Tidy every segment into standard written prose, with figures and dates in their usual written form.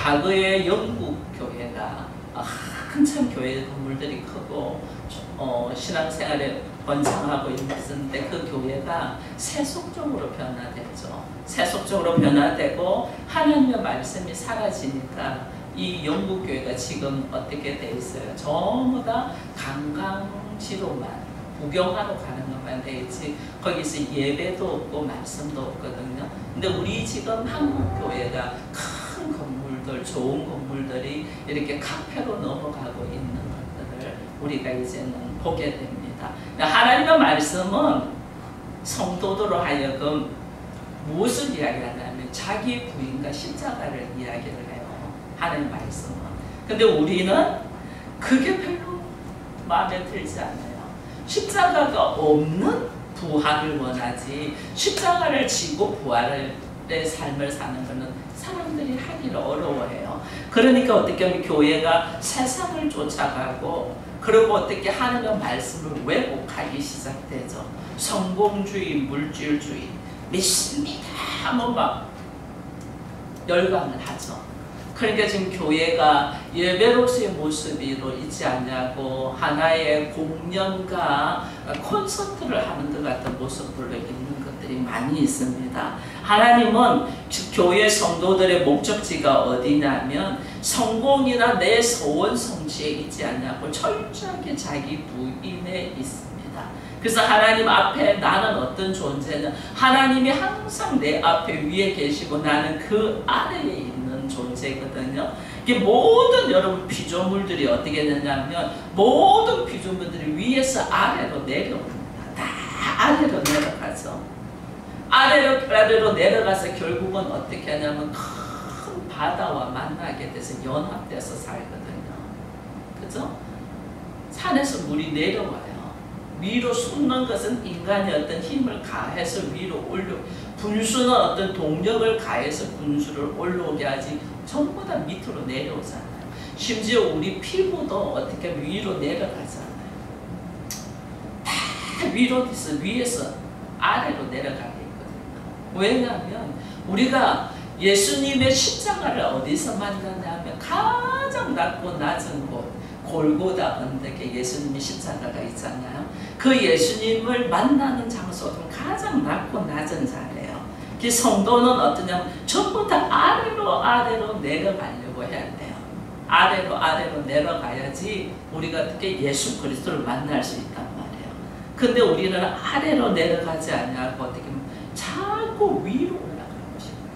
과거에 영국 교회가 한참 교회 건물들이 크고 신앙생활에 번창하고 있었는데 그 교회가 세속적으로 변화됐죠. 세속적으로 변화되고 하나님의 말씀이 사라지니까 이 영국 교회가 지금 어떻게 돼 있어요? 전부 다 관광지로만 구경하러 가는 것만 돼 있지 거기서 예배도 없고 말씀도 없거든요. 근데 우리 지금 한국 교회가 큰 건물들, 좋은 건물들이 이렇게 카페로 넘어가고 있는 것들을 우리가 이제는 보게 됩니다. 하나님의 말씀은 성도들로 하여금 무엇을 이야기하냐면 자기 부인과 십자가를 이야기를 해요. 하나님의 말씀은. 근데 우리는 그게 별로 마음에 들지 않아요. 십자가가 없는 부활을 원하지 십자가를 지고 부활의 삶을 사는 것은 사람들이 하기를 어려워해요. 그러니까 어떻게 하면 교회가 세상을 쫓아가고 그리고 어떻게 하나님의 말씀을 왜곡하기 시작되죠. 성공주의, 물질주의, 믿습니다 하면 막 열광을 하죠. 그러니까 지금 교회가 예배로서의 모습으로 있지 않냐고 하나의 공연과 콘서트를 하는 것 같은 모습으로 있는 것들이 많이 있습니다. 하나님은 교회 성도들의 목적지가 어디냐면 성공이나 내 소원 성취에 있지 않냐고 철저하게 자기 부인에 있습니다. 그래서 하나님 앞에 나는 어떤 존재는 하나님이 항상 내 앞에 위에 계시고 나는 그 아래에 있는 존재거든요. 이게 모든 여러분 피조물들이 어떻게 되냐면 모든 피조물들이 위에서 아래로 내려옵니다. 다 아래로 내려가죠. 아래로 내려가서 결국은 어떻게 하냐면 큰 바다와 만나게 돼서 연합돼서 살거든요. 그죠? 산에서 물이 내려와요. 위로 솟는 것은 인간이 어떤 힘을 가해서 위로 올려 분수는 어떤 동력을 가해서 분수를 올라오게 하지 전부 다 밑으로 내려오잖아요. 심지어 우리 피부도 어떻게 위로 내려가잖아요. 다 위에서 아래로 내려가게 있거든요. 왜냐하면 우리가 예수님의 십자가를 어디서 만났냐면 가장 낮고 낮은 곳 골고다 언덕에 예수님의 십자가가 있잖아요. 그 예수님을 만나는 장소는 가장 낮고 낮은 자리예요. 그 성도는 어떠냐면 전부 다 아래로 내려가려고 해야 돼요. 아래로 내려가야지 우리가 어떻게 예수 그리스도를 만날 수 있단 말이에요. 근데 우리는 아래로 내려가지 않냐고 어떻게 자꾸 위로 올라가고 싶어요.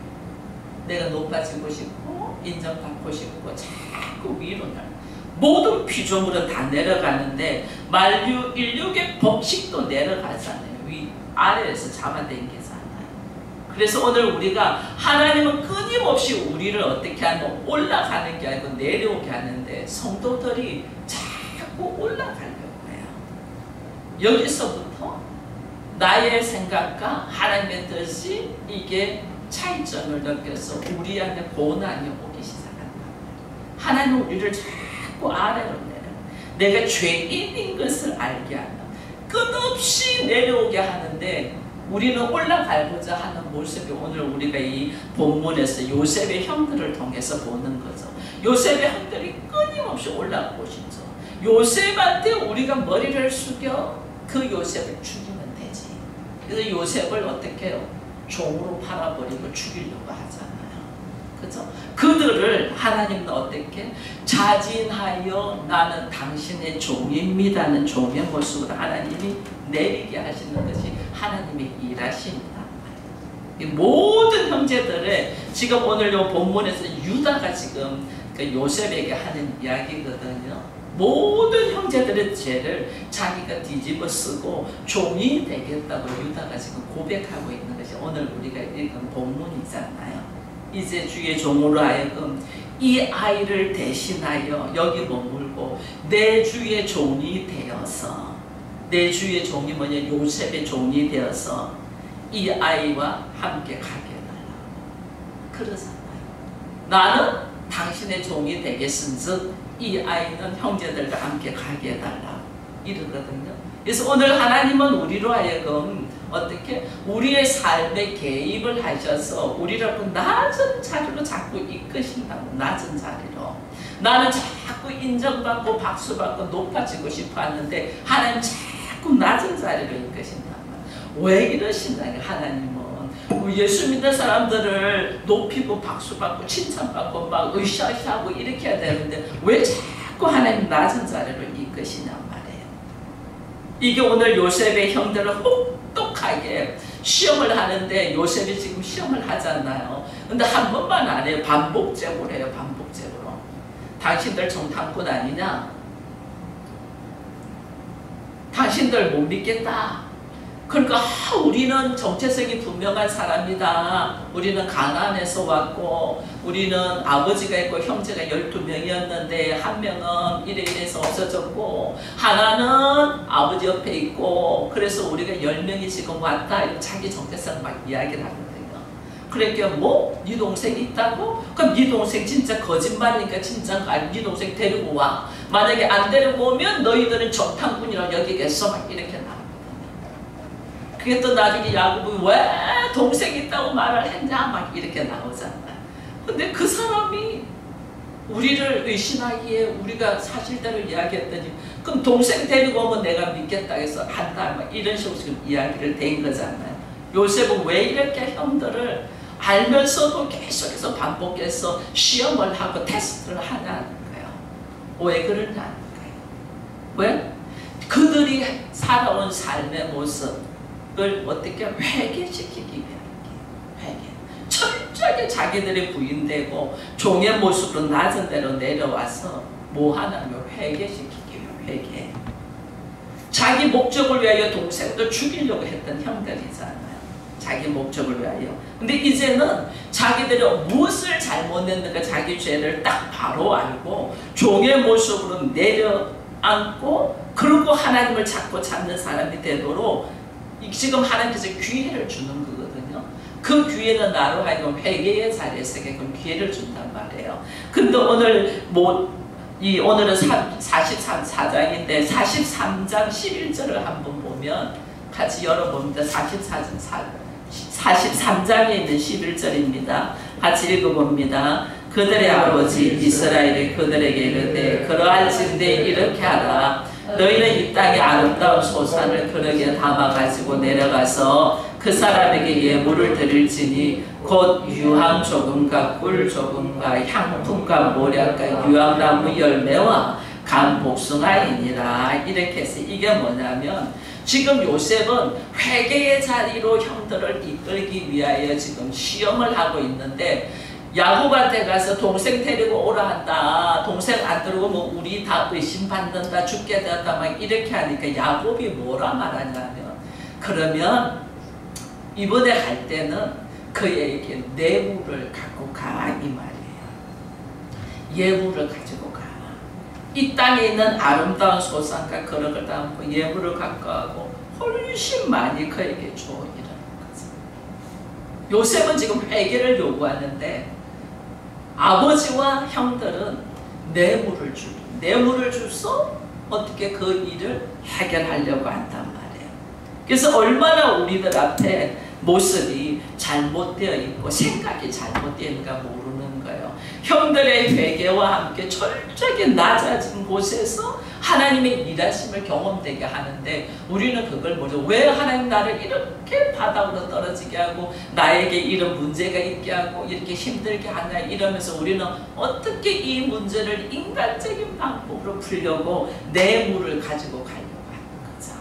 내가 높아지고 싶고 인정받고 싶고 자꾸 위로 날아가요. 모든 피조물은 다 내려가는데 만류 인류의 법칙도 내려가잖아요. 아래에서 잡아당기잖아요. 그래서 오늘 우리가 하나님은 끊임없이 우리를 어떻게 하면 올라가는 게 아니고 내려오게 하는데 성도들이 자꾸 올라가려고 해요. 여기서부터 나의 생각과 하나님의 뜻이 이게 차이점을 느껴서 우리 안에 고난이 오기 시작한다. 하나님은 우리를 자꾸 아래로 내가 죄인인 것을 알게 한다. 끝없이 내려오게 하는데 우리는 올라가고자 하는 모습이 오늘 우리가 이 본문에서 요셉의 형들을 통해서 보는 거죠. 요셉의 형들이 끊임없이 올라가고 싶죠. 요셉한테 우리가 머리를 숙여 그 요셉을 죽이면 되지. 그래서 요셉을 어떻게 해요? 종으로 팔아버리고 죽이려고 하잖아요. 그죠? 그들을 하나님은 어떻게 자진하여 나는 당신의 종입니다는 종의 모습으로 하나님이 내리게 하시는 것이 하나님의 일하십니다. 모든 형제들의 지금 오늘 이 본문에서 유다가 지금 그 요셉에게 하는 이야기거든요. 모든 형제들의 죄를 자기가 뒤집어 쓰고 종이 되겠다고 유다가 지금 고백하고 있는 것이 오늘 우리가 읽은 본문이잖아요. 이제 주의 종으로 하여금 이 아이를 대신하여 여기 머물고 내 주의 종이 되어서 내 주의 종이 뭐냐 요셉의 종이 되어서 이 아이와 함께 가게 해달라고 그러잖아요. 나는 당신의 종이 되겠은즉 이 아이는 형제들과 함께 가게 해달라고 이러거든요. 그래서 오늘 하나님은 우리로 하여금 어떻게 우리의 삶에 개입을 하셔서 우리를 그 낮은 자리로 자꾸 이끄신다고. 낮은 자리로. 나는 자꾸 인정받고 박수받고 높아지고 싶어 하는데 하나님 자꾸 낮은 자리로 이끄신단 말이에요. 왜 이러신다는 하나님은 예수 믿는 사람들을 높이고 박수받고 칭찬받고 막 으쌰으쌰하고 이렇게 해야 되는데 왜 자꾸 하나님 낮은 자리로 이끄시냔 말이에요. 이게 오늘 요셉의 형들을 혹독하게 시험을 하는데 요셉이 지금 시험을 하잖아요. 근데 한 번만 안 해요. 반복적으로 해요. 반복적으로. 당신들 정탐꾼 아니냐? 당신들 못 믿겠다. 그러니까 우리는 정체성이 분명한 사람이다. 우리는 가나안에서 왔고 우리는 아버지가 있고 형제가 12명이었는데 한 명은 이래서 없어졌고 하나는 아버지 옆에 있고 그래서 우리가 10명이 지금 왔다. 자기 정체성을 막 이야기를 하거든요. 그러니까 뭐? 네 동생이 있다고? 그럼 네 동생 진짜 거짓말이니까 진짜 네 동생 데리고 와. 만약에 안 데리고 오면 너희들은 정탐꾼이라고 여기겠어. 막 이렇게 나와. 그게 또 나중에 야곱이 왜 동생 있다고 말을 했냐 막 이렇게 나오잖아요. 근데 그 사람이 우리를 의심하기에 우리가 사실대로 이야기했더니 그럼 동생 데리고 오면 내가 믿겠다 해서 한다 막 이런 식으로 지금 이야기를 된 거잖아요. 요셉은 왜 이렇게 형들을 알면서도 계속해서 반복해서 시험을 하고 테스트를 하냐는 거예요. 왜 그러냐는 거예요. 왜? 그들이 살아온 삶의 모습을 어떻게 회개시키기 위한 회개. 철저하게 자기들이 부인되고 종의 모습으로 낮은 데로 내려와서 뭐 하냐면 회개시키기 위한 회개. 자기 목적을 위하여 동생도 죽이려고 했던 형들이잖아요. 자기 목적을 위하여. 근데 이제는 자기들이 무엇을 잘못했는가 자기 죄를 딱 바로 알고 종의 모습으로 내려앉고 그리고 하나님을 찾고 찾는 사람이 되도록 지금 하나님께서 기회를 주는 거거든요. 그 기회는 나로 하여금 회개의 자리에 서게끔 기회를 준단 말이에요. 근데 오늘 오늘은 43장인데 43장 11절을 한번 보면 같이 열어봅니다. 43장에 있는 11절입니다. 같이 읽어봅니다. 그들의 아버지 이스라엘이 그들에게 이르되 그러할진대 이렇게 하라. 너희는 이 땅의 아름다운 소산을 그릇에 담아가지고 내려가서 그 사람에게 예물을 드릴지니 곧 유황 조금과 꿀 조금과 향품과 모략과 유황나무 열매와 간 복숭아이니라. 이렇게 해서 이게 뭐냐면 지금 요셉은 회개의 자리로 형들을 이끌기 위하여 지금 시험을 하고 있는데 야곱한테 가서 동생 데리고 오라 한다. 동생 안 들어오면 우리 다 의심받는다. 죽게 되었다. 막 이렇게 하니까 야곱이 뭐라 말하냐면 그러면 이번에 갈 때는 그에게 뇌물을 갖고 가 이 말이에요. 예물을 가지고 가. 이 땅에 있는 아름다운 소산과 그런 걸 담고 예물을 갖고 가고 훨씬 많이 그에게 줘. 이러는 거죠. 요셉은 지금 회개를 요구하는데 아버지와 형들은 뇌물을 줘서 어떻게 그 일을 해결하려고 한단 말이에요. 그래서 얼마나 우리들 앞에 모습이 잘못되어 있고 생각이 잘못되어 있는가 모르는 거예요. 형들의 회개와 함께 철저하게 낮아진 곳에서 하나님의 일하심을 경험되게 하는데 우리는 그걸 모르죠. 왜 하나님 나를 이렇게 바닥으로 떨어지게 하고 나에게 이런 문제가 있게 하고 이렇게 힘들게 하나 이러면서 우리는 어떻게 이 문제를 인간적인 방법으로 풀려고 뇌물을 가지고 가려고 하는 거죠.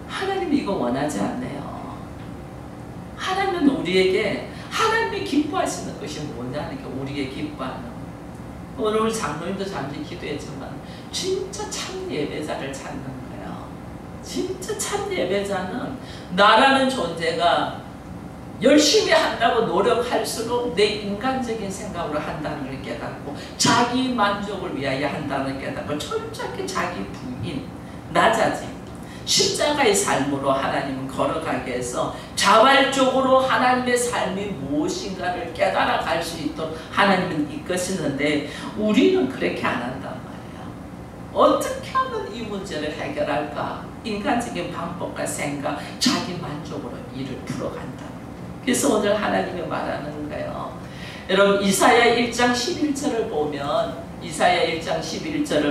하나님이 이거 원하지 않네요. 하나님은 우리에게 하나님이 기뻐하시는 것이 뭐냐는 게 우리에게 기뻐하는 오늘 장로님도 잠시 기도했지만 진짜 참 예배자를 찾는 거예요. 진짜 참 예배자는 나라는 존재가 열심히 한다고 노력할수록 내 인간적인 생각으로 한다는 걸 깨닫고 자기 만족을 위하여 한다는 걸 깨닫고 철저하게 자기 부인, 낮아짐 십자가의 삶으로 하나님은 걸어가게 해서 자발적으로 하나님의 삶이 무엇인가를 깨달아 갈 수 있도록 하나님은 이끄시는데 우리는 그렇게 안 한단 말이에요. 어떻게 하면 이 문제를 해결할까? 인간적인 방법과 생각, 자기 만족으로 일을 풀어간다. 그래서 오늘 하나님이 말하는 거예요. 여러분 이사야 1장 11절을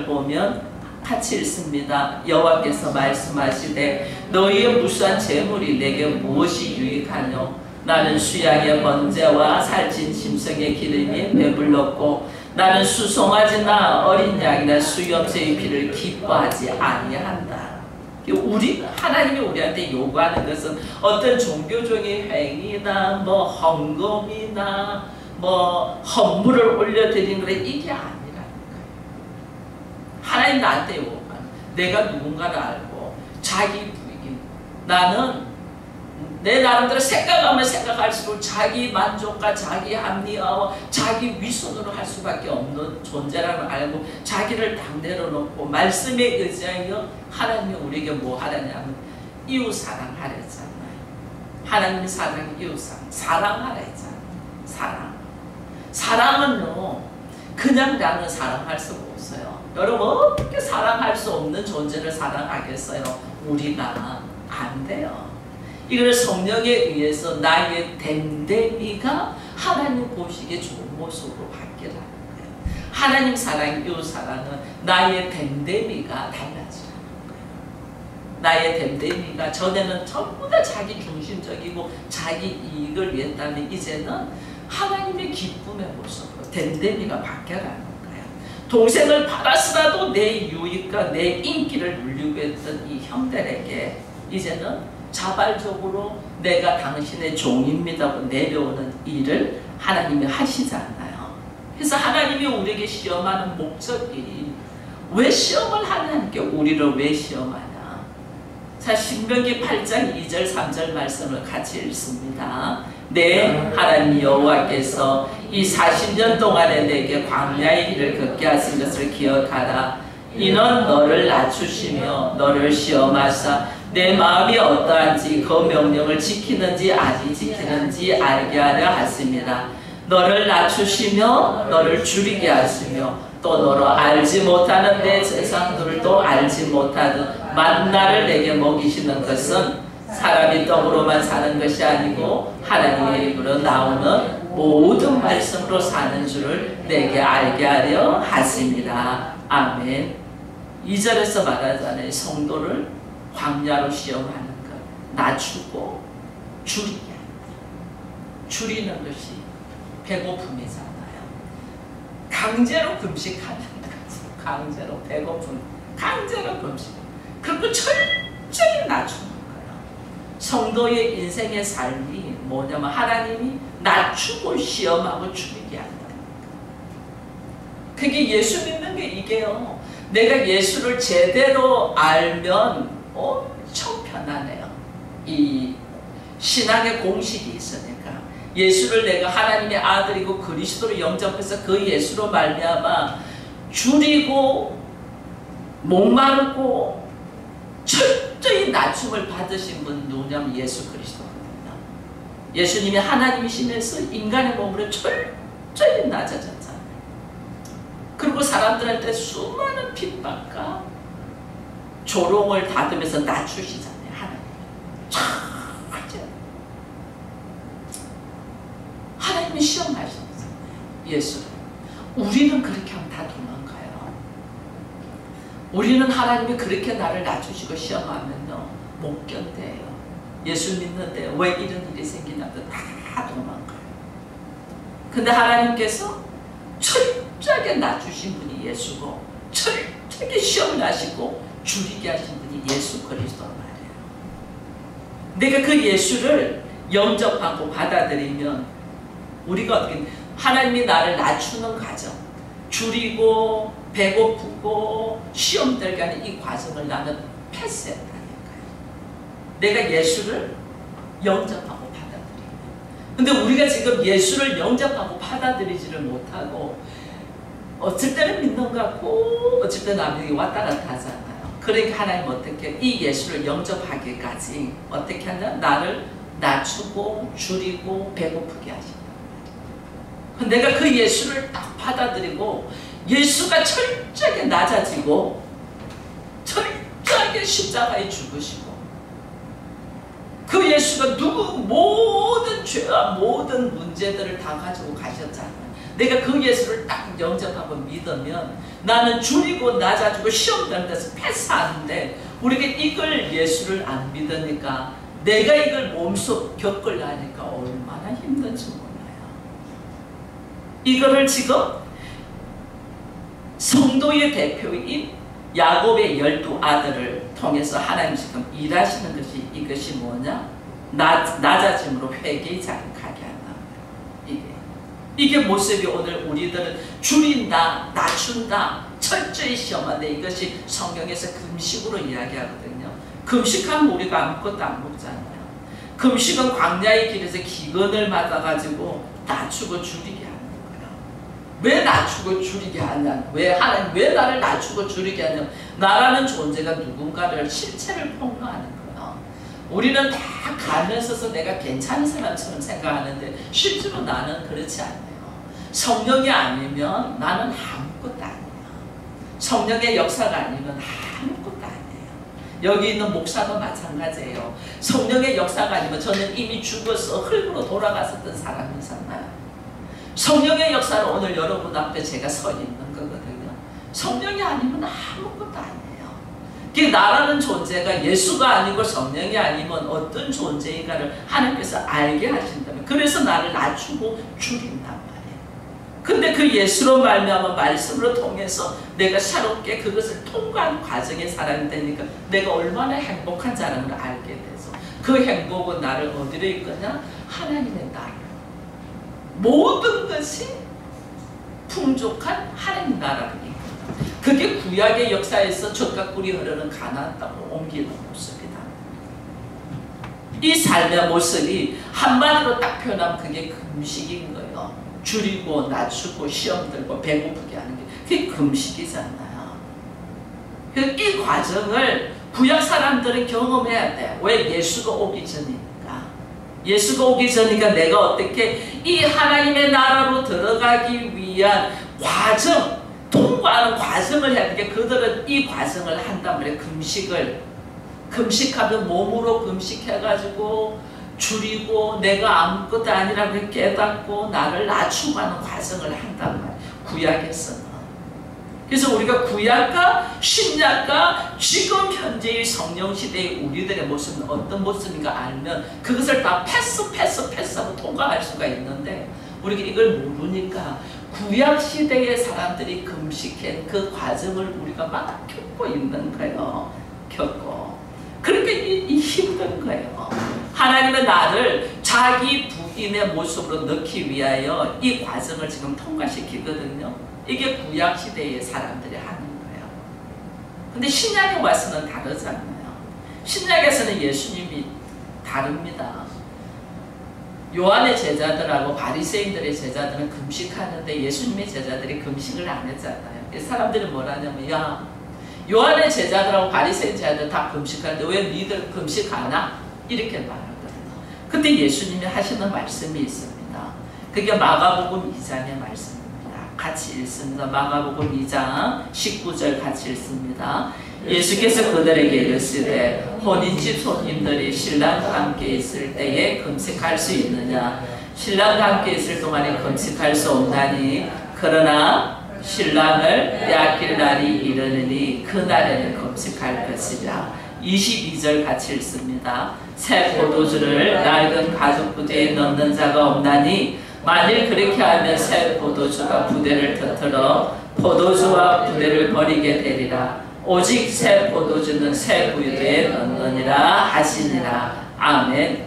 보면 같이 읽습니다. 여호와께서 말씀하시되 너희의 무수한 재물이 내게 무엇이 유익하뇨? 나는 수양의 번제와 살찐 짐승의 기름이 배불렀고 나는 수송아지나 어린 양이나 수염새의 피를 기뻐하지 아니한다. 하나님이 우리한테 요구하는 것은 어떤 종교적인 행위나 뭐 헌금이나 뭐 헌물을 올려드리는 것 이게 아니라는 거예요. 하나님 나한테 요구하는 내가 누군가를 알고 자기 부인 나는 내 나름대로 생각하면 생각할수록 자기 만족과 자기 합리화와 자기 위선으로 할 수밖에 없는 존재라는 알고 자기를 딱 내려놓고 말씀에 의지하여 하나님이 우리에게 뭐 하라냐면 이웃 사랑하라 했잖아요. 하나님이 사랑, 이웃 사랑하라 했잖아요. 사랑은요 그냥 나는 사랑할 수가 없어요. 여러분 어떻게 사랑할 수 없는 존재를 사랑하겠어요? 우리가 안 돼요. 이걸 성령에 의해서 나의 됨됨이가 하나님 보시기에 좋은 모습으로 바뀌라는 거예요. 하나님 사랑, 이웃 사랑은 나의 됨됨이가 달라지라는 거예요. 나의 됨됨이가 전에는 전부 다 자기 중심적이고 자기 이익을 위했다면 이제는 하나님의 기쁨의 모습으로 됨됨이가 바뀌어가는 거예요. 동생을 받았으라도 내 유익과 내 인기를 누리고 했던 이 형들에게 이제는 자발적으로 내가 당신의 종입니다고 내려오는 일을 하나님이 하시잖아요. 그래서 하나님이 우리에게 시험하는 목적이 왜 시험을 하나님께 우리를 왜 시험하냐. 자 신명기 8장 2절 3절 말씀을 같이 읽습니다. 네 하나님 여호와께서 이 40년 동안에 내게 광야의 길을 걷게 하신 것을 기억하라. 이는 너를 낮추시며 너를 시험하사 내 마음이 어떠한지 그 명령을 지키는지 아니 지키는지 알게 하려 하십니다. 너를 낮추시며 너를 줄이게 하시며 또 너로 알지 못하는 내 제사들도 알지 못하듯 만나를 내게 먹이시는 것은 사람이 떡으로만 사는 것이 아니고 하나님의 입으로 나오는 모든 말씀으로 사는 줄을 내게 알게 하려 하십니다. 아멘. 2절에서 말하잖아요. 성도를 광야로 시험하는 것, 낮추고 줄이게 합니다. 줄이는 것이 배고픔이잖아요. 강제로 금식하는 거지. 강제로 배고픔, 강제로 금식. 그리고 철저히 낮추는 거예요. 성도의 인생의 삶이 뭐냐면 하나님이 낮추고 시험하고 줄이게 한다는 거예요. 그게 예수 믿는 게 이게요. 내가 예수를 제대로 알면 엄청 편하네요. 이 신앙의 공식이 있으니까 예수를 내가 하나님의 아들이고 그리스도로 영접해서 그 예수로 말미암아 줄이고 목마르고 철저히 낮춤을 받으신 분 누구냐면 예수 그리스도입니다. 예수님이 하나님이시면서 인간의 몸으로 철저히 낮아졌잖아요. 그리고 사람들한테 수많은 핍박과 조롱을 받으면서 낮추시잖아요. 하나님이 시험하셨잖아요. 예수를. 우리는 그렇게 하면 다 도망가요. 우리는 하나님이 그렇게 나를 낮추시고 시험하면요 못 견뎌요. 예수 믿는데 왜 이런 일이 생기냐고 다 도망가요. 근데 하나님께서 철저하게 낮추신 분이 예수고 철저하게 시험을 하시고 줄이게 하신 분이 예수 그리스도 말이에요. 내가 그 예수를 영접하고 받아들이면 우리가 어떻게 하나님이 나를 낮추는 과정, 줄이고 배고프고 시험 들게 하는 이 과정을 나는 패스했다니까요. 내가 예수를 영접하고 받아들이면. 근데 우리가 지금 예수를 영접하고 받아들이지를 못하고 어쩔 때는 믿는 것 같고 어쩔 때는 남에게 왔다 갔다 하잖아요. 그러니까 하나님 어떻게 이 예수를 영접하기까지 어떻게 하냐? 나를 낮추고 줄이고 배고프게 하신다. 내가 그 예수를 딱 받아들이고 예수가 철저하게 낮아지고 철저하게 십자가에 죽으시고 그 예수가 누구 모든 죄와 모든 문제들을 다 가지고 가셨잖아요. 내가 그 예수를 딱 영접하고 믿으면 나는 줄이고 낮아지고 시험 되는 데서 패스하는데 우리가 이걸 예수를 안 믿으니까 내가 이걸 몸소 겪으려니까 얼마나 힘든지 몰라요. 이거를 지금 성도의 대표인 야곱의 12아들을 통해서 하나님 지금 일하시는 것이 이것이 뭐냐? 낮아짐으로 회개의 자리를 가게 한다. 이게 모습이 오늘 우리들은 줄인다, 낮춘다, 철저히 시험한데 이것이 성경에서 금식으로 이야기하거든요. 금식하면 우리가 아무것도 안 먹잖아요. 금식은 광야의 길에서 기근을 맞아가지고 낮추고 줄이게 하는 거예요. 왜 낮추고 줄이게 하냐? 하나님 왜 나를 낮추고 줄이게 하냐? 나라는 존재가 누군가를 실체를 폭로하는 거예요. 우리는 다 가면서서 내가 괜찮은 사람처럼 생각하는데 실제로 나는 그렇지 않아요. 성령이 아니면 나는 아무것도 아니에요. 성령의 역사가 아니면 아무것도 아니에요. 여기 있는 목사도 마찬가지예요. 성령의 역사가 아니면 저는 이미 죽어서 흙으로 돌아갔었던 사람이잖아요. 성령의 역사는 오늘 여러분 앞에 제가 서 있는 거거든요. 성령이 아니면 아무것도 아니에요. 나라는 존재가 예수가 아니고 성령이 아니면 어떤 존재인가를 하나님께서 알게 하신다면 그래서 나를 낮추고 줄인단 말이에요. 근데 그 예수로 말미암아 말씀으로 통해서 내가 새롭게 그것을 통과하는 과정의 사람이 되니까 내가 얼마나 행복한 자라는 걸 알게 돼서 그 행복은 나를 어디로 이끄냐? 하나님의 나라로. 모든 것이 풍족한 하나님 나라로 이끌다. 그게 구약의 역사에서 젖과 꿀이 흐르는 가나안 땅으로 옮기는 모습이다. 이 삶의 모습이 한마디로 딱 표현하면 그게 금식인 거예요. 줄이고 낮추고 시험 들고 배고프게 하는 게 그게 금식이잖아요. 이 과정을 구약 사람들은 경험해야 돼. 왜? 예수가 오기 전이니까. 예수가 오기 전이니까 내가 어떻게 이 하나님의 나라로 들어가기 위한 과정, 통과하는 과정을 해야 되게 그들은 이 과정을 한단 말이에요. 금식하면 몸으로 금식해가지고 줄이고 내가 아무것도 아니라고 깨닫고 나를 낮추고 하는 과정을 한단 말이에요. 구약에서는. 그래서 우리가 구약과 신약과 지금 현재의 성령시대의 우리들의 모습은 어떤 모습인가 알면 그것을 다 패스하고 통과할 수가 있는데 우리가 이걸 모르니까 구약시대의 사람들이 금식한 그 과정을 우리가 막 겪고 있는 거예요. 그러니까 이 힘든 거예요. 하나님은 나를 자기 부인의 모습으로 넣기 위하여 이 과정을 지금 통과시키거든요. 이게 구약시대의 사람들이 하는 거예요. 근데 신약에 와서는 다르잖아요. 신약에서는 예수님이 다릅니다. 요한의 제자들하고 바리새인들의 제자들은 금식하는데 예수님의 제자들이 금식을 안 했잖아요. 사람들이 뭐라냐면 야 요한의 제자들하고 바리새인 제자들 다 금식하는데 왜 니들 금식하나? 이렇게 말하거든요. 근데 예수님이 하시는 말씀이 있습니다. 그게 마가복음 2장의 말씀입니다. 같이 읽습니다. 마가복음 2장 19절 같이 읽습니다. 예수께서 그들에게 이르시되 혼인집 손님들이 신랑과 함께 있을 때에 금식할 수 있느냐? 신랑과 함께 있을 동안에 금식할 수 없나니 그러나 신랑을 빼앗길 날이 이르느니 그 날에는 금식할 것이라. 22절 같이 읽습니다. 새 포도주를 낡은 가죽 부대에 넣는 자가 없나니 만일 그렇게 하면 새 포도주가 부대를 터뜨려 포도주와 부대를 버리게 되리라. 오직 새 포도주는 새 부대에 넣느니라 하시니라. 아멘.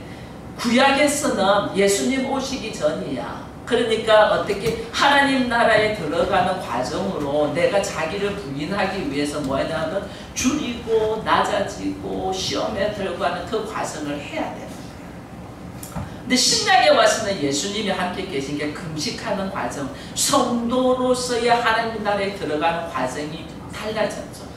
구약에서는 예수님 오시기 전이야. 그러니까 어떻게 하나님 나라에 들어가는 과정으로 내가 자기를 부인하기 위해서 뭐 하냐면 줄이고 낮아지고 시험에 들어가는 그 과정을 해야 되는 거예요. 근데 신약에 와서는 예수님이 함께 계신 게 금식하는 과정, 성도로서의 하나님 나라에 들어가는 과정이 달라졌죠.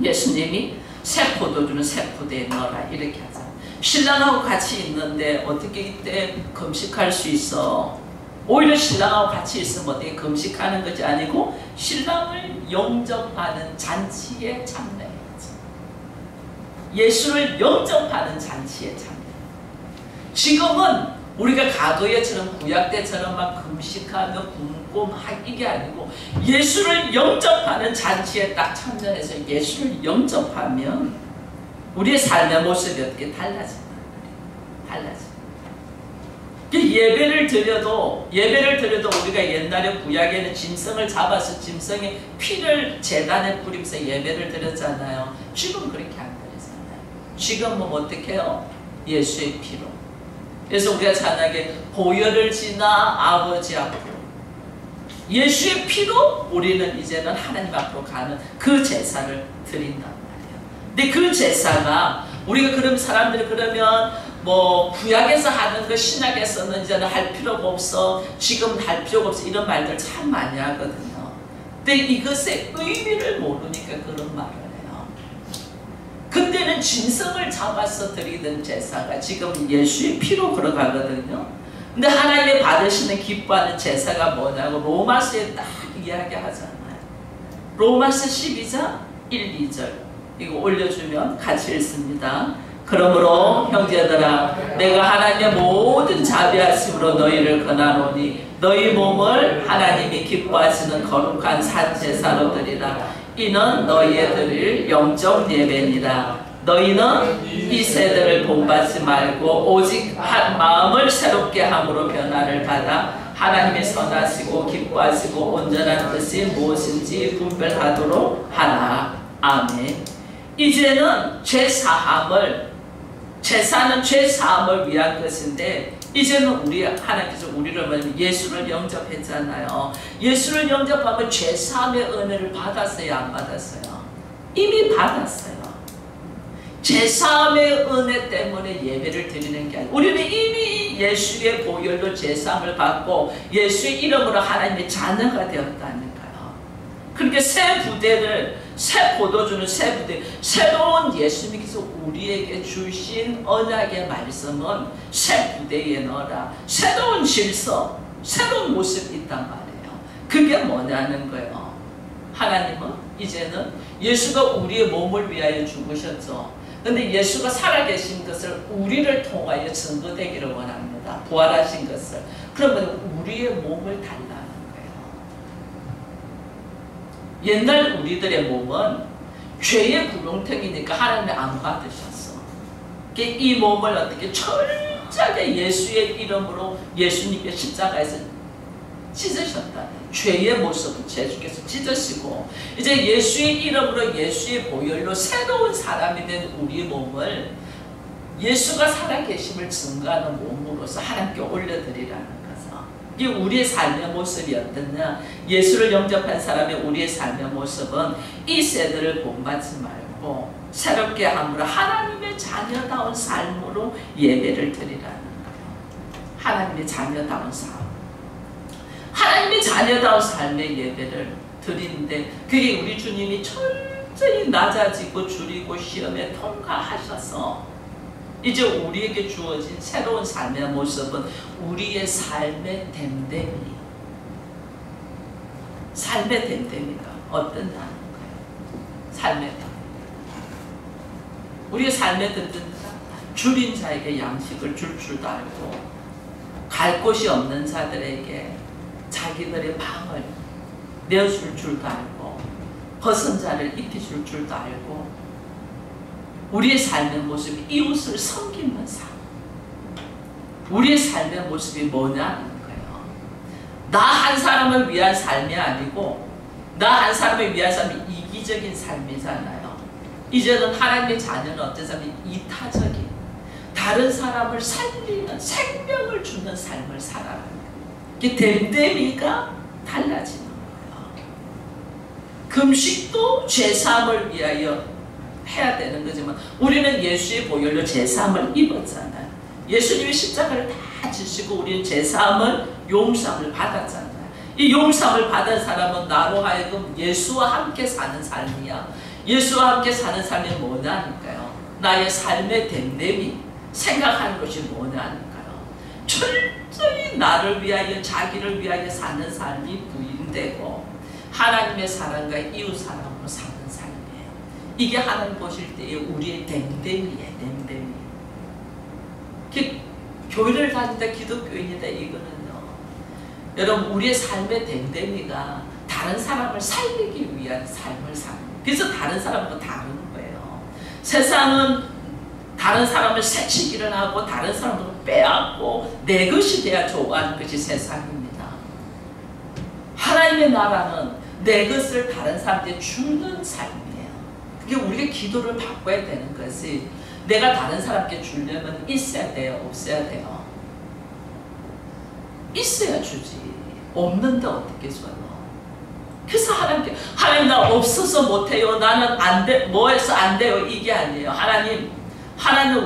예수님이 새 포도주는 새 포대에 넣어라 이렇게 하잖아요. 신랑하고 같이 있는데 어떻게 이때 금식할 수 있어? 오히려 신랑하고 같이 있으면 어떻게 금식하는 것이 아니고 신랑을 영접하는 잔치에 참여해야지. 예수를 영접하는 잔치에 참여. 지금은 우리가 과거에처럼 구약 때처럼 막 금식하며 굶고 막 이게 아니고 예수를 영접하는 잔치에 딱 참여해서 예수를 영접하면 우리의 삶의 모습이 어떻게 달라진다. 달라져. 예배를 드려도 우리가 옛날에 구약에는 짐승을 잡아서 짐승의 피를 제단에 뿌리면서 예배를 드렸잖아요. 지금 그렇게 안 드리잖아요. 지금은 어떻게 해요? 예수의 피로. 그래서 우리가 찬양하게 보혈을 지나 아버지 앞으로 예수의 피로 우리는 이제는 하나님 앞으로 가는 그 제사를 드린단 말이에요. 근데 그 제사가 우리가 그럼 사람들이 그러면 뭐 구약에서 하는 거 신약에서는 이제는 할 필요가 없어, 지금 할 필요가 없어, 이런 말들 참 많이 하거든요. 근데 이것의 의미를 모르니까 그런 말을 해요. 그때는 짐승을 잡아서 드리던 제사가 지금 예수의 피로 걸어가거든요. 근데 하나님의 받으시는 기뻐하는 제사가 뭐냐고 로마서에 딱 이야기하잖아요. 로마서 12장 1, 2절 이거 올려주면 같이 읽습니다. 그러므로 형제들아 내가 하나님의 모든 자비하심으로 너희를 권하노니 너희 몸을 하나님이 기뻐하시는 거룩한 산제사로 드리라. 이는 너희의 드릴 영적 예배니라. 너희는 이 세대를 본받지 말고 오직 한 마음을 새롭게 함으로 변화를 받아 하나님의 선하시고 기뻐하시고 온전한 뜻이 무엇인지 분별하도록 하라. 아멘. 이제는 제사는 죄사함을 위한 것인데 이제는 하나님께서 우리를 예수를 영접했잖아요. 예수를 영접하면 죄사함의 은혜를 받았어요, 안 받았어요? 이미 받았어요. 죄사함의 은혜 때문에 예배를 드리는 게 아니고 우리는 이미 예수의 보혈로 죄사함을 받고 예수의 이름으로 하나님의 자녀가 되었다니까요. 그러니까 새 포도주는 새 부대, 새로운 예수님께서 우리에게 주신 언약의 말씀은 새 부대에 넣어라. 새로운 질서, 새로운 모습이 있단 말이에요. 그게 뭐냐는 거예요. 하나님은 이제는 예수가 우리의 몸을 위하여 죽으셨죠. 근데 예수가 살아계신 것을 우리를 통하여 증거되기를 원합니다. 부활하신 것을. 그러면 우리의 몸을 달라는 거예요. 옛날 우리들의 몸은 죄의 구렁텅이니까 하나님이 안 받으셨어. 이 몸을 어떻게 철저하게 예수의 이름으로 예수님의 십자가에서 찢으셨다. 죄의 모습은 예수께서 찢으시고 이제 예수의 이름으로 예수의 보혈로 새로운 사람이 된 우리 몸을 예수가 살아계심을 증거하는 몸으로서 하나님께 올려드리라는 거죠. 이게 우리의 삶의 모습이 어떻냐. 예수를 영접한 사람의 우리의 삶의 모습은 이 세대를 본받지 말고 새롭게 함으로 하나님의 자녀다운 삶으로 예배를 드리라는 거예요. 하나님의 자녀다운 삶. 하나님의 자녀다운 삶의 예배를 드리는데 그게 우리 주님이 철저히 낮아지고 줄이고 시험에 통과하셔서 이제 우리에게 주어진 새로운 삶의 모습은 우리의 삶의 됨됨이. 삶의 됨됨이가 어떠냐는 거예요. 삶의 됨됨이. 우리의 삶의 됨됨이가 줄인 자에게 양식을 줄 줄도 알고 갈 곳이 없는 자들에게 자기들의 방을 내어줄 줄도 알고 벗은 자를 입히줄 줄도 알고 우리의 삶의 모습이 이웃을 섬기는 삶. 우리의 삶의 모습이 뭐냐는 거예요. 나 한 사람을 위한 삶이 아니고 나 한 사람을 위한 삶이 이기적인 삶이잖아요. 이제는 하나님의 자녀는 어떤 삶이 이타적인 다른 사람을 살리는 생명을 주는 삶을 살아가는 거예요. 됨됨이가 달라지는 거예요. 금식도 죄사함을 위하여 해야 되는 거지만 우리는 예수의 보혈로 죄사함을 입었잖아요. 예수님이 십자가를 다 지시고 우리는 죄사함을 용서함을 받았잖아요. 이 용서함을 받은 사람은 나로 하여금 예수와 함께 사는 삶이야. 예수와 함께 사는 삶이 뭐냐니까요. 나의 삶의 됨됨이 생각하는 것이 뭐냐니까요. 철저히 나를 위하여 자기를 위하여 사는 삶이 부인되고 하나님의 사랑과 이웃 사랑으로 사는 삶이에요. 이게 하나님 보실 때의 우리의 댐댐이에요. 댐댐이. 교회를 다닌다, 기독교인이다, 이거는요, 여러분, 우리의 삶의 댐댐이가 다른 사람을 살리기 위한 삶을 사는 거예요. 그래서 다른 사람과 다른 거예요. 세상은 다른 사람을 새치기를 하고 다른 사람을 빼앗고 내 것이 돼야 좋아하는 것이 세상입니다. 하나님의 나라는 내 것을 다른 사람한테 주는 삶이에요. 그게 우리가 기도를 바꿔야 되는 것이, 내가 다른 사람께 주려면 있어야 돼요, 없어야 돼요? 있어야 주지. 없는데 어떻게 줘요? 그래서 하나님께, 하나님 나 없어서 못해요, 나는 안 돼, 뭐 해서 안 돼요, 이게 아니에요. 하나님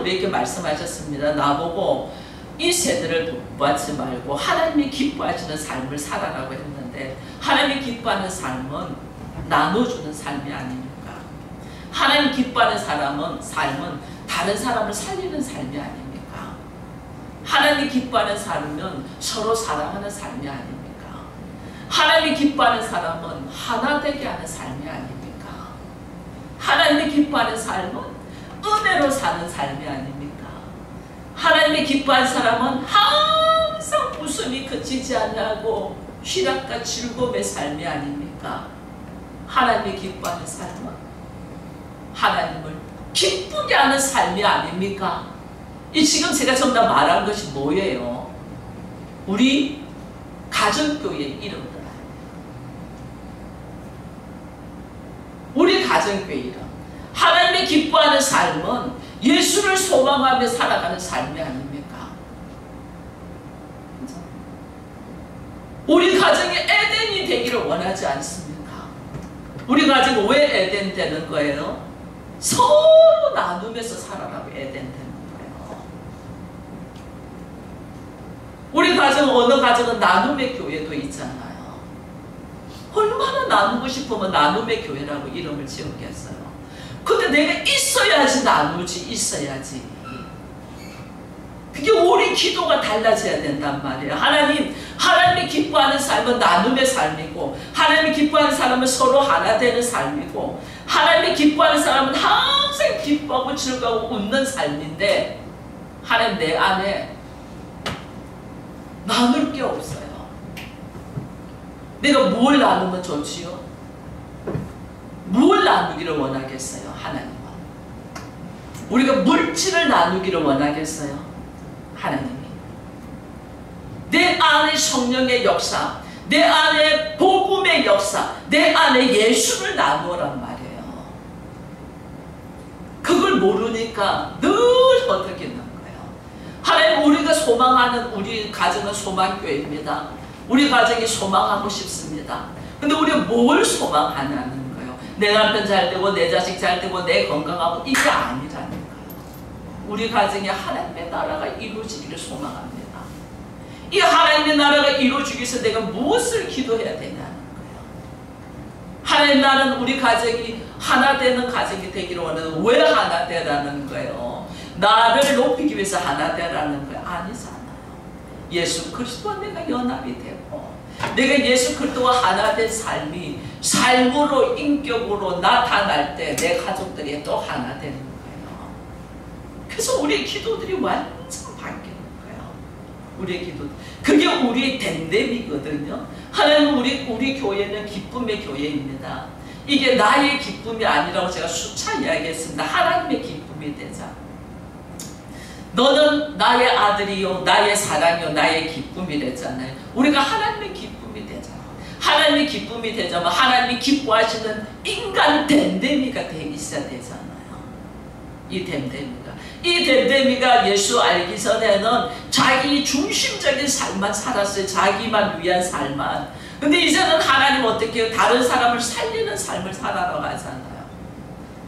우리에게 말씀하셨습니다. 나보고 이 세대를 돕지 말고 하나님이 기뻐하시는 삶을 살아라고 했는데, 하나님이 기뻐하는 삶은 나눠주는 삶이 아닙니까? 하나님 기뻐하는 삶은 다른 사람을 살리는 삶이 아닙니까? 하나님이 기뻐하는 삶은 서로 사랑하는 삶이 아닙니까? 하나님이 기뻐하는 사람은 하나 되게 하는 삶이 아닙니까? 하나님이 기뻐하는 삶은 은혜로 사는 삶이 아닙니까? 하나님이 기뻐하는 사람은 항상 웃음이 그치지 않냐고 희락과 즐거움의 삶이 아닙니까? 하나님이 기뻐하는 삶은 하나님을 기쁘게 하는 삶이 아닙니까? 이 지금 제가 전부 다 말한 것이 뭐예요? 우리 가정교회의 이름들, 우리 가정교회 이름. 하나님이 기뻐하는 삶은 예수를 소망하며 살아가는 삶이 아닙니까? 우리 가정이 에덴이 되기를 원하지 않습니까? 우리 가정이 왜 에덴 되는 거예요? 서로 나누면서 살아라고 에덴 되는 거예요. 우리 가정은, 어느 가정은 나눔의 교회도 있잖아요. 얼마나 나누고 싶으면 나눔의 교회라고 이름을 지었겠어요. 근데 내가 있어야지 나누지, 있어야지. 그게 우리 기도가 달라져야 된단 말이에요. 하나님이 기뻐하는 삶은 나눔의 삶이고, 하나님이 기뻐하는 사람은 서로 하나 되는 삶이고, 하나님이 기뻐하는 사람은 항상 기뻐하고 즐거워하고 웃는 삶인데, 하나님 내 안에 나눌 게 없어요. 내가 뭘 나누면 좋지요? 뭘 나누기를 원하겠어요? 하나님은. 우리가 물질을 나누기를 원하겠어요? 하나님이. 내 안에 성령의 역사, 내 안에 복음의 역사, 내 안에 예수를 나누란 말이에요. 그걸 모르니까 늘 허덕이는 거예요. 하나님, 우리가 소망하는, 우리 가정은 소망교회입니다. 우리 가정이 소망하고 싶습니다. 근데 우리가 뭘 소망하냐는 거예요. 내 남편 잘 되고, 내 자식 잘 되고, 내 건강하고, 이게 아니라니까요. 우리 가정에 하나님의 나라가 이루어지기를 소망합니다. 이 하나님의 나라가 이루어지기 위해서 내가 무엇을 기도해야 되냐는 거예요. 하나님, 나는 우리 가정이 하나 되는 가정이 되기를 원하는, 왜 하나 되라는 거예요? 나를 높이기 위해서 하나 되라는 거예요? 아니잖아요. 예수 그리스도와 내가 연합이 되고, 내가 예수 그리스도와 하나 된 삶이 삶으로, 인격으로 나타날 때 내 가족들이 또 하나 되는 거예요. 그래서 우리의 기도들이 완전 바뀌는 거예요. 우리의 기도, 그게 우리의 댐댐이거든요. 하나님, 우리 교회는 기쁨의 교회입니다. 이게 나의 기쁨이 아니라고 제가 수차 이야기했습니다. 하나님의 기쁨이 되자. 너는 나의 아들이요, 나의 사랑이요, 나의 기쁨이 되잖아요. 우리가 하나님의 기쁨이 되잖아요. 하나님의 기쁨이 되자면 하나님이 기뻐하시는 인간 댐댐이가 돼 있어야 되잖아요. 이 댐댐이가 예수 알기 전에는 자기 중심적인 삶만 살았어요. 자기만 위한 삶만. 근데 이제는 하나님 어떻게 해요? 다른 사람을 살리는 삶을 살아라고 하잖아요.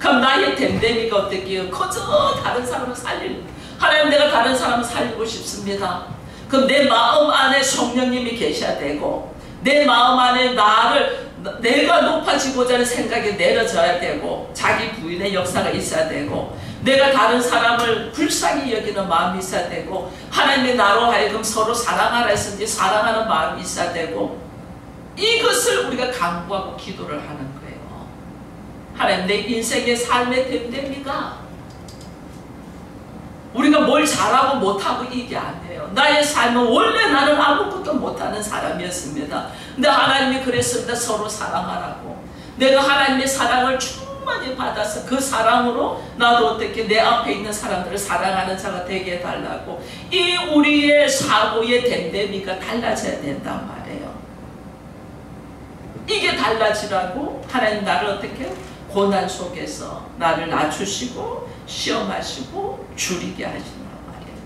그럼 나의 댐댐이가 어떻게 해요? 그저 다른 사람을 살리는, 하나님, 내가 다른 사람을 살리고 싶습니다. 그럼 내 마음 안에 성령님이 계셔야 되고, 내 마음 안에 내가 높아지고자 하는 생각이 내려져야 되고, 자기 부인의 역사가 있어야 되고, 내가 다른 사람을 불쌍히 여기는 마음이 있어야 되고, 하나님이 나로 하여금 서로 사랑하라 했으니 사랑하는 마음이 있어야 되고, 이것을 우리가 강구하고 기도를 하는 거예요. 하나님 내 인생의 삶의 됨됨이가 우리가 뭘 잘하고 못하고 이게 아니에요. 나의 삶은 원래 나는 아무것도 못하는 사람이었습니다. 근데 하나님이 그랬습니다. 서로 사랑하라고. 내가 하나님의 사랑을 충만히 받아서 그 사랑으로 나도 어떻게 내 앞에 있는 사람들을 사랑하는 자가 되게 해달라고. 이 우리의 사고의 됨됨이가 달라져야 된단 말이에요. 이게 달라지라고 하나님 나를 어떻게 고난 속에서 나를 낮추시고 시험하시고 줄이게 하신단 말이에요.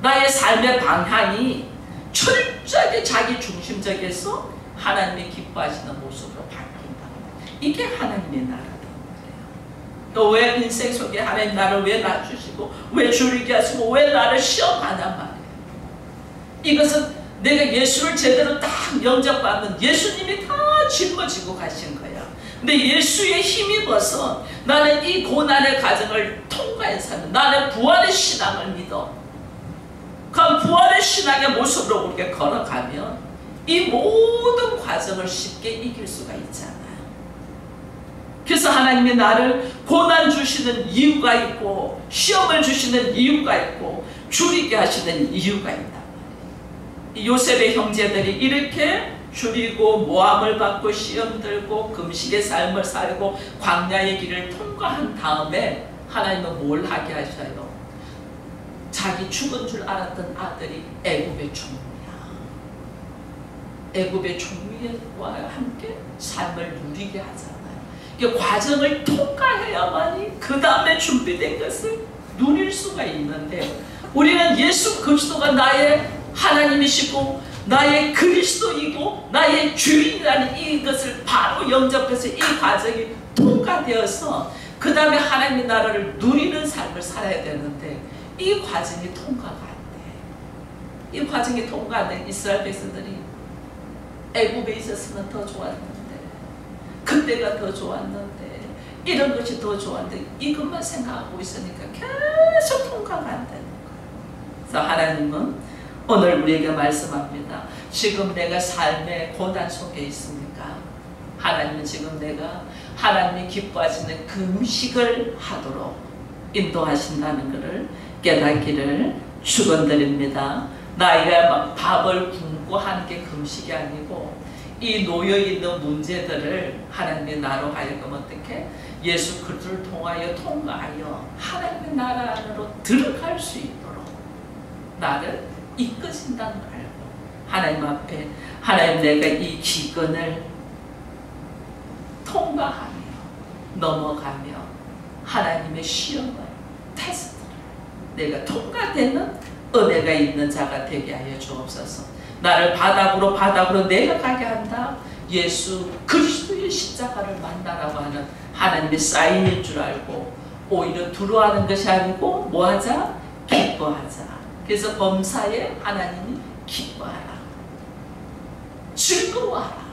나의 삶의 방향이 철저하게 자기 중심적에서 하나님이 기뻐하시는 모습으로 바뀐단 말이에요. 이게 하나님의 나라단 말이에요. 또 왜 인생 속에 하나님 나를 왜 낮추시고 왜 줄이게 하시고 왜 나를 시험하냔 말이에요. 이것은 내가 예수를 제대로 딱 영접받는 예수님이 다 짊어지고 가신 거야. 근데 예수의 힘입어서 나는 이 고난의 과정을 통과해서 나는 부활의 신앙을 믿어. 그럼 부활의 신앙의 모습으로 우리가 걸어가면 이 모든 과정을 쉽게 이길 수가 있잖아요. 그래서 하나님이 나를 고난 주시는 이유가 있고 시험을 주시는 이유가 있고 줄이게 하시는 이유가 있단 말이에요. 요셉의 형제들이 이렇게 줄이고 모함을 받고 시험 들고 금식의 삶을 살고 광야의 길을 통과한 다음에 하나님은 뭘 하게 하셔요? 자기 죽은 줄 알았던 아들이 애굽의 총리야. 애굽의 총리와 함께 삶을 누리게 하잖아요. 이 과정을 통과해야만이 그 다음에 준비된 것을 누릴 수가 있는데 우리는 예수 그리스도가 나의 하나님이시고 나의 그리스도이고 나의 주인이라는 이것을 바로 영접해서 이 과정이 통과되어서 그 다음에 하나님의 나라를 누리는 삶을 살아야 되는데 이 과정이 통과가 안 돼. 이 과정이 통과 안 돼. 이스라엘 백성들이 애굽에 있었으면 더 좋았는데 그때가 더 좋았는데 이런 것이 더 좋았는데 이것만 생각하고 있으니까 계속 통과가 안 되는 거예요. 그래서 하나님은 오늘 우리에게 말씀합니다. 지금 내가 삶의 고난 속에 있습니까? 하나님은 지금 내가 하나님이 기뻐하시는 금식을 하도록 인도하신다는 것을 깨닫기를 축원드립니다. 나이가 막 밥을 굶고 하는 게 금식이 아니고 이 놓여있는 문제들을 하나님의 나로 하여금 어떻게 예수 그리스도를 통하여 통과하여 하나님의 나라 안으로 들어갈 수 있도록 나를 이끄신다는 걸 알고 하나님 앞에 하나님 내가 이 기근을 통과하며 넘어가며 하나님의 시험을 테스트를 내가 통과되는 은혜가 있는 자가 되게 하여 주옵소서. 나를 바닥으로 내려가게 한다. 예수 그리스도의 십자가를 만나라고 하는 하나님의 사인일 줄 알고 오히려 두려워하는 것이 아니고 뭐하자? 기뻐하자. 그래서 범사에 하나님이 기뻐하라, 즐거워하라,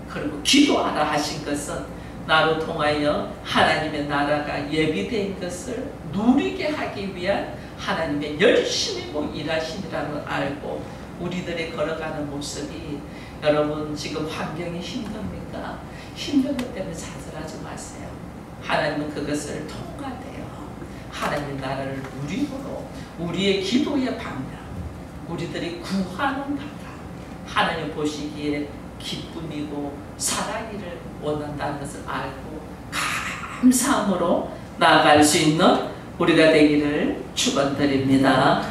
그리고 기도하라 하신 것은 나로 통하여 하나님의 나라가 예비된 것을 누리게 하기 위한 하나님의 열심히 일하심이라는 걸 알고 우리들의 걸어가는 모습이 여러분 지금 환경이 힘듭니까? 힘든 것 때문에 좌절하지 마세요. 하나님은 그것을 통과되어 하나님의 나라를 누리므로 우리의 기도의 방향, 우리들이 구하는 방향, 하나님 보시기에 기쁨이고 사랑이를 원한다는 것을 알고 감사함으로 나아갈 수 있는 우리가 되기를 축원드립니다.